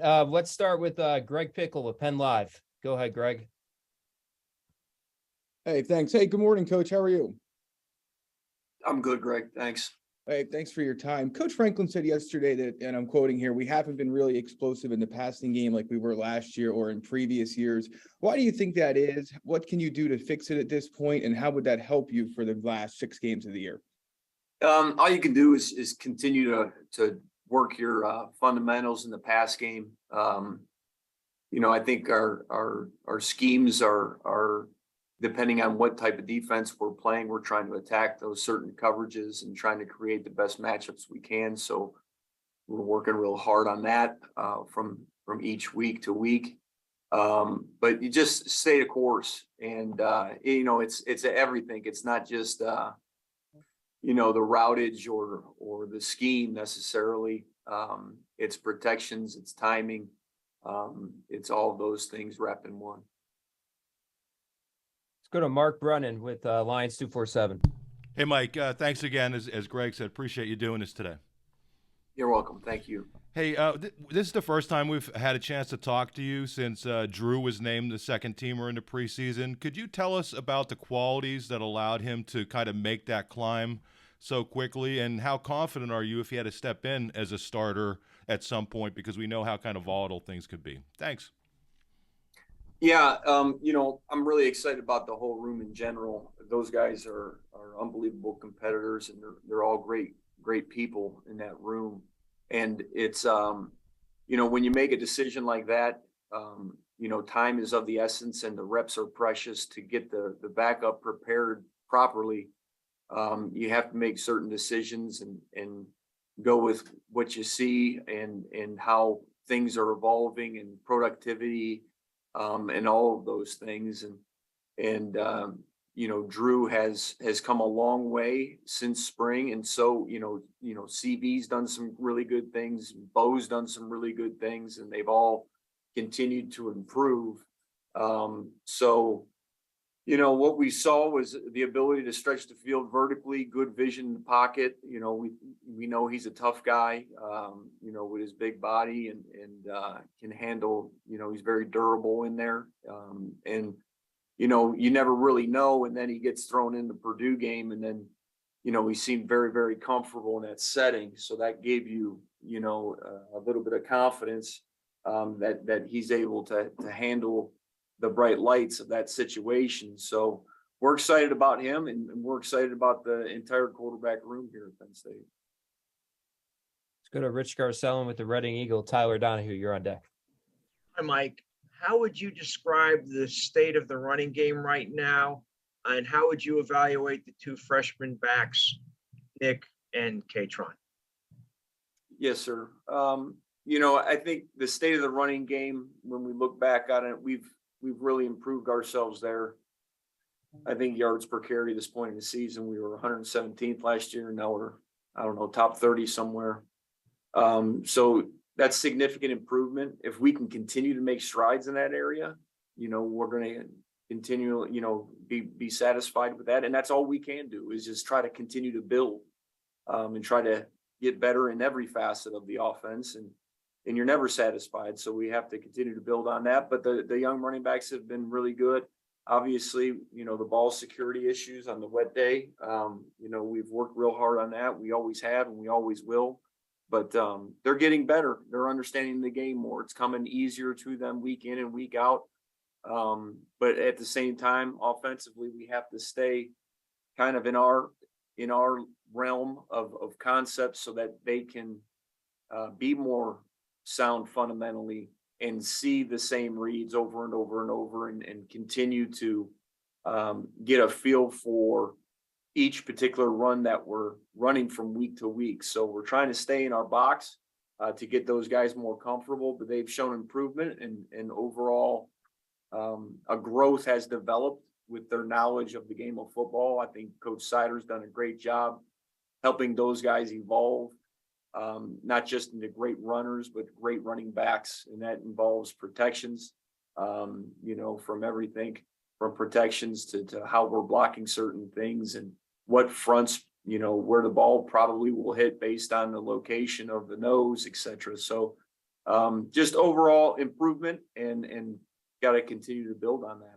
Let's start with Greg Pickle with Penn Live. Go ahead, Greg. Hey, thanks. Hey, good morning, Coach. How are you? I'm good, Greg. Thanks. Hey, thanks for your time. Coach Franklin said yesterday that, and I'm quoting here, we haven't been really explosive in the passing game like we were last year or in previous years. Why do you think that is? What can you do to fix it at this point, and how would that help you for the last 6 games of the year? All you can do is continue to work your fundamentals in the pass game. I think our schemes are depending on what type of defense we're playing, we're trying to attack those certain coverages and trying to create the best matchups we can. So we're working real hard on that from each week to week. But you just stay the course, and it's everything. It's not just the routage or the scheme necessarily. It's protections, it's timing, it's all those things wrapped in one. Let's go to Mark Brennan with Lions 247. Hey, Mike. Thanks again. As Greg said, appreciate you doing this today. You're welcome. Thank you. Hey, this is the first time we've had a chance to talk to you since Drew was named the second teamer in the preseason. Could you tell us about the qualities that allowed him to kind of make that climb so quickly, and how confident are you if he had to step in as a starter at some point, because we know how kind of volatile things could be? Thanks. Yeah, I'm really excited about the whole room in general. Those guys are unbelievable competitors, and they're all great people in that room. And it's when you make a decision like that, time is of the essence, and the reps are precious to get the backup prepared properly. You have to make certain decisions and go with what you see and how things are evolving and productivity. And all of those things, and Drew has come a long way since spring, and so CB's done some really good things, Bo's done some really good things, and they've all continued to improve. What we saw was the ability to stretch the field vertically, good vision in the pocket. We know he's a tough guy, with his big body and can handle, he's very durable in there. You never really know. And then he gets thrown in the Purdue game, and then, he seemed very, very comfortable in that setting. So that gave you, a little bit of confidence that he's able to handle the bright lights of that situation. So we're excited about him, and we're excited about the entire quarterback room here at Penn State. Let's go to Rich Garcellin with the Reading Eagle. Tyler Donahue, you're on deck. Hi, Mike. How would you describe the state of the running game right now? And how would you evaluate the 2 freshman backs, Nick and Katron? Yes, sir. I think the state of the running game, when we look back on it, we've really improved ourselves there. I think yards per carry at this point in the season, we were 117th last year. Now we're, top 30 somewhere. So that's significant improvement. If we can continue to make strides in that area, we're going to continue, be satisfied with that. And that's all we can do, is just try to continue to build and try to get better in every facet of the offense. And you're never satisfied. So we have to continue to build on that. But the young running backs have been really good. Obviously, the ball security issues on the wet day, we've worked real hard on that. We always have, and we always will. But they're getting better. They're understanding the game more. It's coming easier to them week in and week out. But at the same time, offensively, we have to stay kind of in our realm of concepts so that they can be more sound fundamentally and see the same reads over and over and over, and continue to get a feel for each particular run that we're running from week to week. So we're trying to stay in our box to get those guys more comfortable, but they've shown improvement, and overall a growth has developed with their knowledge of the game of football. I think Coach Sider's done a great job helping those guys evolve, not just into great runners, but great running backs. And that involves protections, from everything from protections to how we're blocking certain things, and what fronts, where the ball probably will hit based on the location of the nose, etc. So just overall improvement and got to continue to build on that.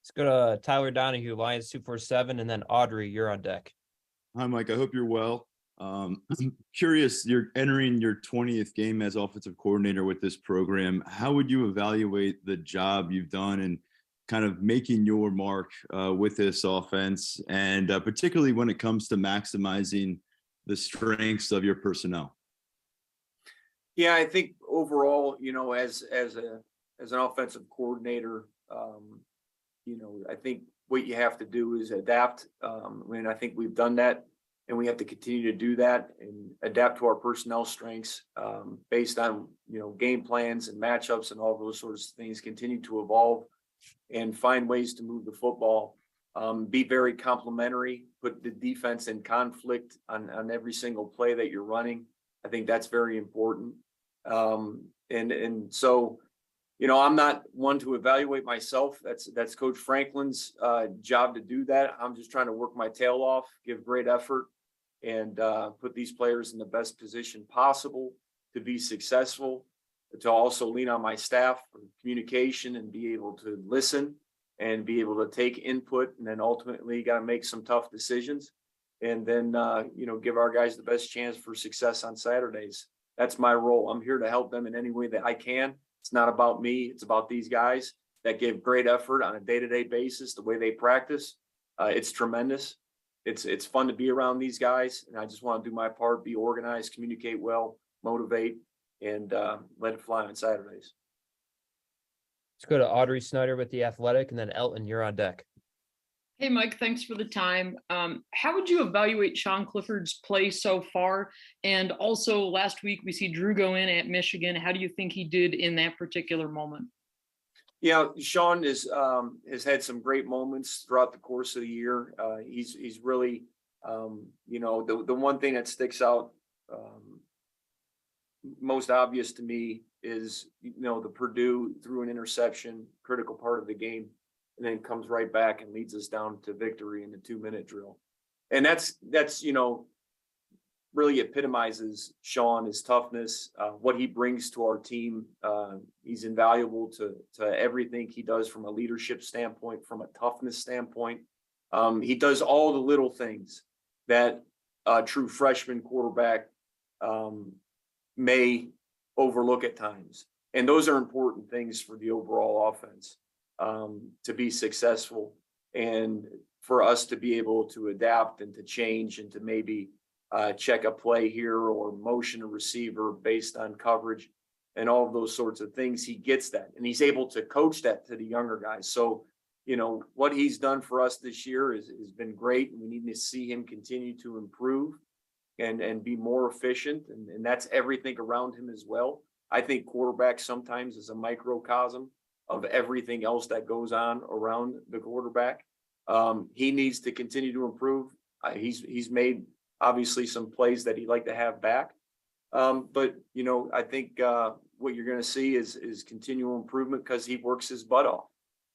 Let's go to Tyler Donahue, Lions 247, and then Audrey, you're on deck. Hi, Mike. I hope you're well. I'm curious, you're entering your 20th game as offensive coordinator with this program. How would you evaluate the job you've done and kind of making your mark with this offense, and particularly when it comes to maximizing the strengths of your personnel? Yeah, I think overall, as an offensive coordinator, I think what you have to do is adapt. I think we've done that, and we have to continue to do that and adapt to our personnel strengths based on, game plans and matchups and all those sorts of things, continue to evolve and find ways to move the football, be very complimentary, put the defense in conflict on every single play that you're running. I think that's very important. And so, I'm not one to evaluate myself. That's Coach Franklin's job to do that. I'm just trying to work my tail off, give great effort, and put these players in the best position possible to be successful, to also lean on my staff for communication and be able to listen and be able to take input, and then ultimately got to make some tough decisions, and then, give our guys the best chance for success on Saturdays. That's my role. I'm here to help them in any way that I can. It's not about me. It's about these guys that give great effort on a day-to-day basis, the way they practice. It's tremendous. It's fun to be around these guys, and I just want to do my part, be organized, communicate well, motivate, and let it fly on Saturdays. Let's go to Audrey Snyder with The Athletic, and then Elton, you're on deck. Hey, Mike, thanks for the time. How would you evaluate Sean Clifford's play so far? And also last week, we see Drew go in at Michigan. How do you think he did in that particular moment? Yeah, Sean has had some great moments throughout the course of the year. He's really, the one thing that sticks out most obvious to me is, the Purdue threw an interception, critical part of the game, and then comes right back and leads us down to victory in the 2-minute drill. And that's really epitomizes Sean, his toughness, what he brings to our team. He's invaluable to everything he does from a leadership standpoint, from a toughness standpoint. He does all the little things that a true freshman quarterback may overlook at times. And those are important things for the overall offense. To be successful, and for us to be able to adapt and to change and to maybe check a play here or motion a receiver based on coverage and all of those sorts of things. He gets that, and he's able to coach that to the younger guys. So, what he's done for us this year has been great, and we need to see him continue to improve and be more efficient. And that's everything around him as well. I think quarterback sometimes is a microcosm of everything else that goes on around the quarterback. He needs to continue to improve. He's made obviously some plays that he'd like to have back. But I think what you're going to see is continual improvement because he works his butt off.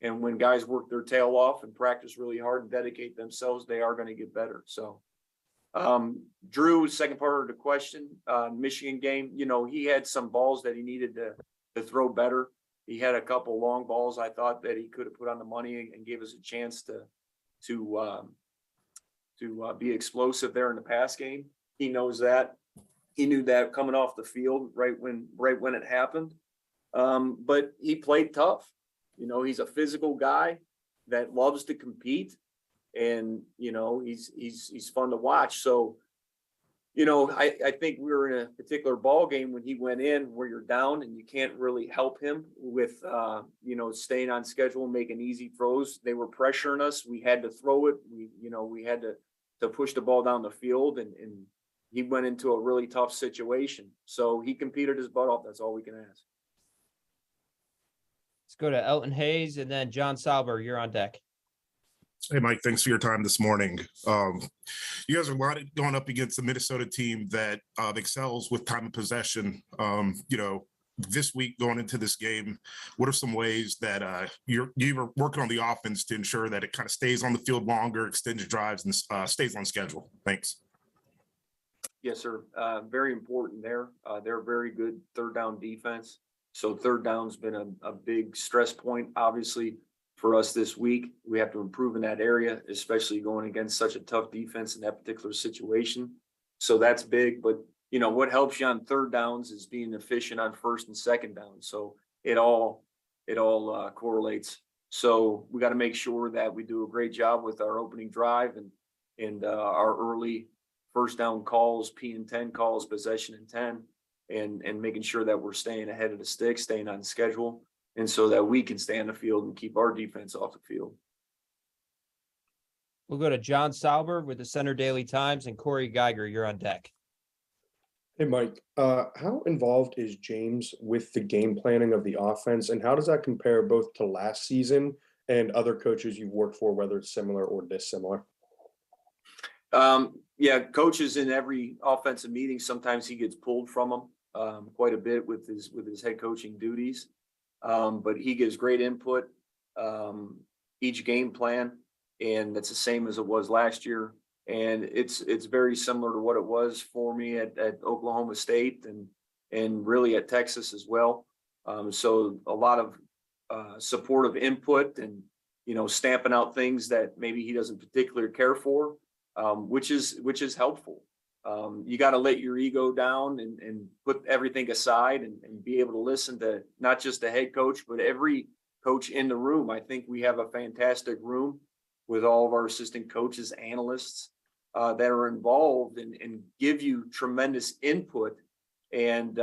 And when guys work their tail off and practice really hard and dedicate themselves, they are going to get better. So Drew, second part of the question, Michigan game, he had some balls that he needed to throw better. He had a couple long balls I thought that he could have put on the money and gave us a chance to be explosive there in the pass game. He knows that. He knew that coming off the field right when it happened. But he played tough. He's a physical guy that loves to compete, and he's fun to watch. So I think we were in a particular ball game when he went in where you're down and you can't really help him with, staying on schedule and making easy throws. They were pressuring us. We had to throw it. We had to push the ball down the field, and he went into a really tough situation. So he competed his butt off. That's all we can ask. Let's go to Elton Hayes, and then John Sauber, you're on deck. Hey, Mike, thanks for your time this morning. You guys are going up against a Minnesota team that excels with time of possession. This week going into this game, what are some ways that you're working on the offense to ensure that it kind of stays on the field longer, extends drives, and stays on schedule? Thanks. Yes, sir. Very important there. They're a very good third down defense. So third down's been a big stress point, obviously, for us this week. We have to improve in that area, especially going against such a tough defense in that particular situation. So that's big. But, you know, what helps you on third downs is being efficient on first and second down. So it all correlates. So we got to make sure that we do a great job with our opening drive and our early first down calls, P and 10 calls, possession and 10, and making sure that we're staying ahead of the stick, staying on schedule, and so that we can stay on the field and keep our defense off the field. We'll go to John Sauber with the Center Daily Times, and Corey Geiger, you're on deck. Hey, Mike, how involved is James with the game planning of the offense, and how does that compare both to last season and other coaches you've worked for, whether it's similar or dissimilar? Yeah, coaches in every offensive meeting, sometimes he gets pulled from them quite a bit with his head coaching duties. But he gives great input each game plan, and that's the same as it was last year. And it's very similar to what it was for me at Oklahoma State and really at Texas as well. So a lot of supportive input and, you know, stamping out things that maybe he doesn't particularly care for. Which is helpful. You got to let your ego down and put everything aside and be able to listen to not just the head coach, but every coach in the room. I think we have a fantastic room with all of our assistant coaches, analysts that are involved and give you tremendous input. And,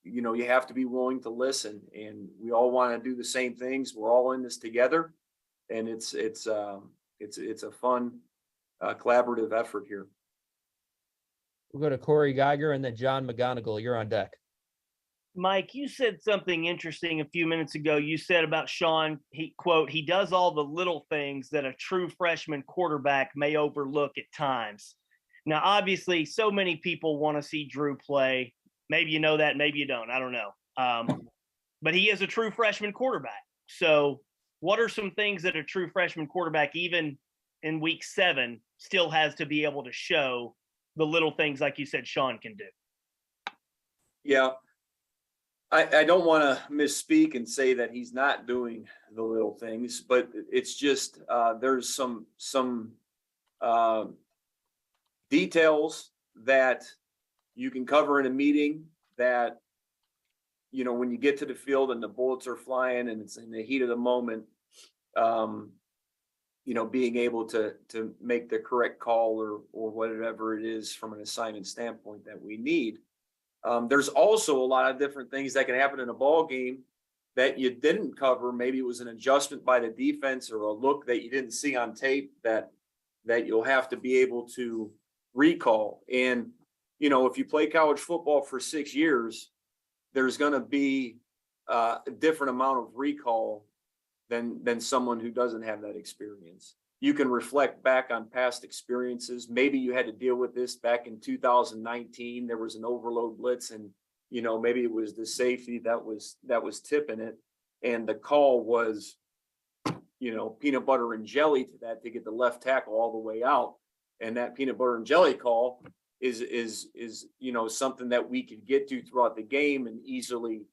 you know, you have to be willing to listen, and we all want to do the same things. We're all in this together, and it's a fun, collaborative effort here. We'll go to Corey Geiger and then John McGonigal. You're on deck. Mike, you said something interesting a few minutes ago. You said about Sean, he does all the little things that a true freshman quarterback may overlook at times. Now, obviously, so many people want to see Drew play. Maybe you know that, maybe you don't. I don't know. But he is a true freshman quarterback. So what are some things that a true freshman quarterback, even in week 7, still has to be able to show the little things, like you said, Sean can do? Yeah. I don't want to misspeak and say that he's not doing the little things, but it's just there's some details that you can cover in a meeting that, you know, when you get to the field and the bullets are flying and it's in the heat of the moment, you know, being able to make the correct call or whatever it is from an assignment standpoint that we need. There's also a lot of different things that can happen in a ball game that you didn't cover. Maybe it was an adjustment by the defense or a look that you didn't see on tape that you'll have to be able to recall. And, you know, if you play college football for 6 years, there's going to be a different amount of recall than someone who doesn't have that experience. You can reflect back on past experiences. Maybe you had to deal with this back in 2019. There was an overload blitz, and, you know, maybe it was the safety that was tipping it, and the call was, you know, peanut butter and jelly to that to get the left tackle all the way out. And that peanut butter and jelly call is you know, something that we could get to throughout the game and easily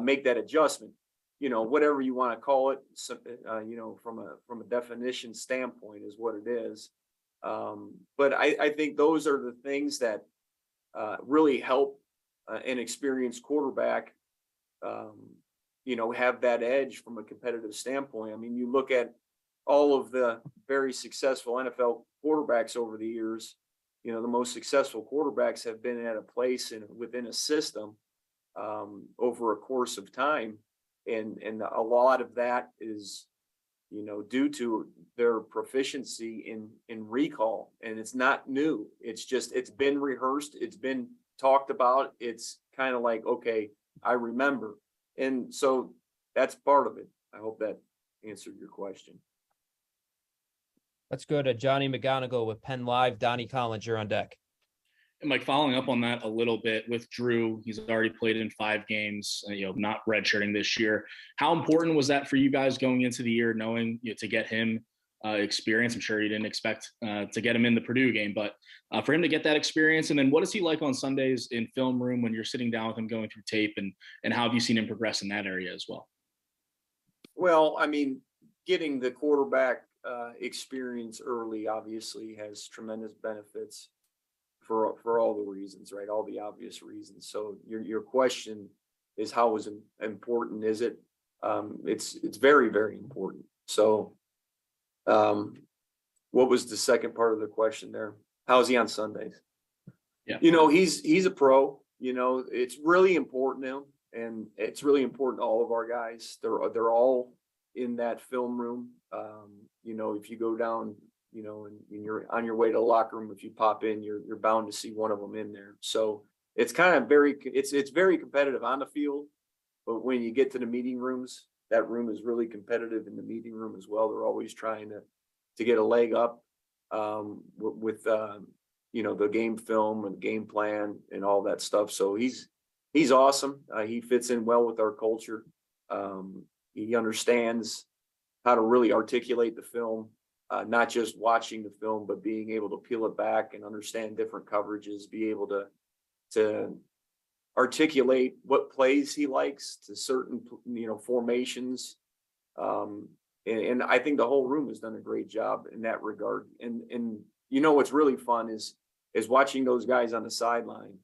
make that adjustment. You know, whatever you want to call it, you know, from a definition standpoint is what it is. But I think those are the things that really help an experienced quarterback, you know, have that edge from a competitive standpoint. I mean, you look at all of the very successful NFL quarterbacks over the years, you know, the most successful quarterbacks have been at a place within a system over a course of time. And a lot of that is, you know, due to their proficiency in recall. And it's not new. It's just, it's been rehearsed. It's been talked about. It's kind of like, okay, I remember. And so that's part of it. I hope that answered your question. Let's go to Johnny McGonigal with Penn Live. Donnie Collins, you're on deck. And Mike, following up on that a little bit with Drew, he's already played in 5 games, you know, not redshirting this year. How important was that for you guys going into the year, knowing, you know, to get him experience. I'm sure you didn't expect to get him in the Purdue game, but for him to get that experience. And then what is he like on Sundays in film room when you're sitting down with him going through tape, and how have you seen him progress in that area as well? Well, I mean, getting the quarterback experience early obviously has tremendous benefits for all the reasons, right? All the obvious reasons. So your question is, how important is it? It's very, very important. So what was the second part of the question there? How's he on Sundays? Yeah. He's a pro. It's really important to him, and it's really important to all of our guys. They're all in that film room. If you go down, and you're on your way to the locker room, if you pop in, you're bound to see one of them in there. So it's kind of it's very competitive on the field, but when you get to the meeting rooms, that room is really competitive in the meeting room as well. They're always trying to get a leg up with the game film and game plan and all that stuff. So he's awesome. He fits in well with our culture. He understands how to really articulate the film, not just watching the film, but being able to peel it back and understand different coverages, be able to articulate what plays he likes to certain, formations. And I think the whole room has done a great job in that regard. And what's really fun is watching those guys on the sideline.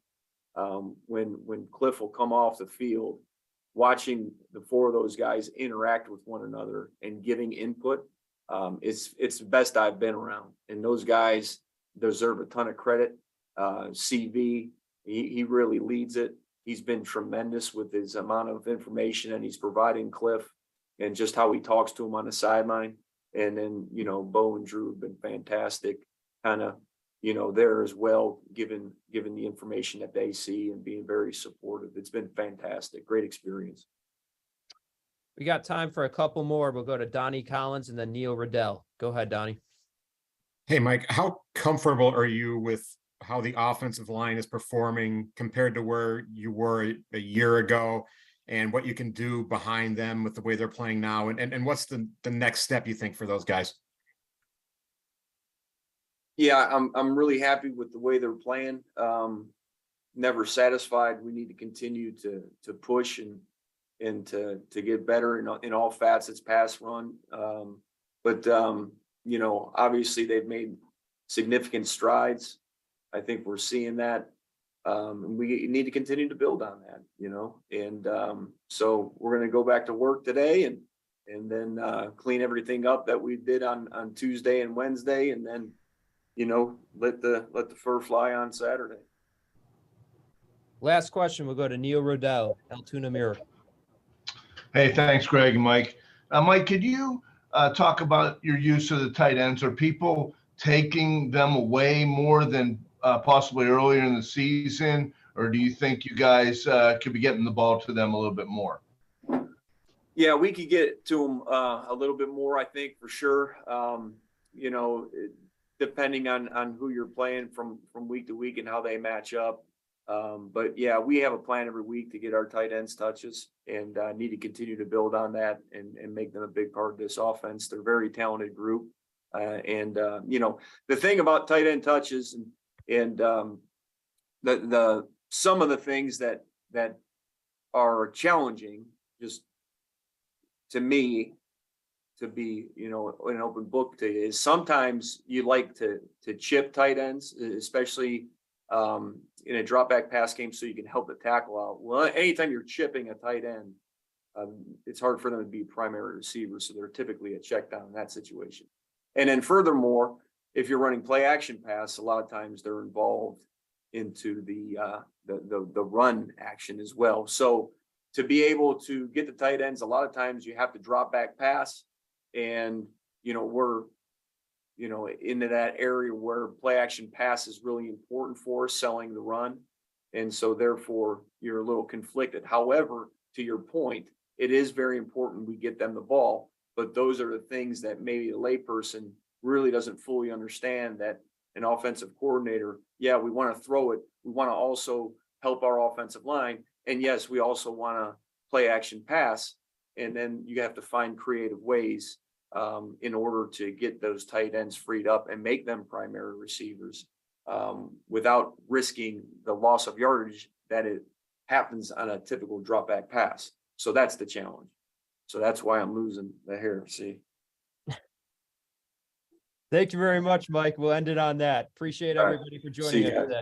When Cliff will come off the field, watching the four of those guys interact with one another and giving input, it's the best I've been around. And those guys deserve a ton of credit. CV, he really leads it. He's been tremendous with his amount of information and he's providing Cliff, and just how he talks to him on the sideline. And then, Bo and Drew have been fantastic, kind of, there as well, given the information that they see and being very supportive. It's been fantastic. Great experience. We got time for a couple more. We'll go to Donnie Collins and then Neil Riddell. Go ahead, Donnie. Hey, Mike, how comfortable are you with how the offensive line is performing compared to where you were a year ago, and what you can do behind them with the way they're playing now? And what's the next step you think for those guys? Yeah, I'm really happy with the way they're playing. Never satisfied. We need to continue to push and to get better in all facets, pass, run. But obviously they've made significant strides. I think we're seeing that. And we need to continue to build on that, and so we're going to go back to work today and then clean everything up that we did on Tuesday and Wednesday, and then let the fur fly on Saturday. Last question, we'll go to Neil Riddell, Altoona Mirror. Hey, thanks, Greg and Mike. Mike, could you talk about your use of the tight ends? Are people taking them away more than possibly earlier in the season, or do you think you guys could be getting the ball to them a little bit more? Yeah, we could get to them a little bit more, I think, for sure. Depending on who you're playing from week to week and how they match up. But yeah, we have a plan every week to get our tight ends touches, and need to continue to build on that and make them a big part of this offense. They're a very talented group. The thing about tight end touches and the some of the things that are challenging, just to me, to be an open book to you, is sometimes you like to chip tight ends, especially in a drop back pass game, so you can help the tackle out. Well, anytime you're chipping a tight end, it's hard for them to be primary receivers, so they're typically a check down in that situation. And then furthermore, if you're running play action pass, a lot of times they're involved into the run action as well. So to be able to get the tight ends, a lot of times you have to drop back pass, and we're into that area where play action pass is really important for us, selling the run, and so therefore you're a little conflicted. However, to your point, it is very important we get them the ball, but those are the things that maybe a layperson really doesn't fully understand, that an offensive coordinator, yeah, we want to throw it, we want to also help our offensive line, and yes, we also want to play action pass, and then you have to find creative ways in order to get those tight ends freed up and make them primary receivers, without risking the loss of yardage that it happens on a typical drop back pass. So that's the challenge. So that's why I'm losing the hair. See. Thank you very much, Mike. We'll end it on that. Appreciate All right. everybody for See joining you us guys. today.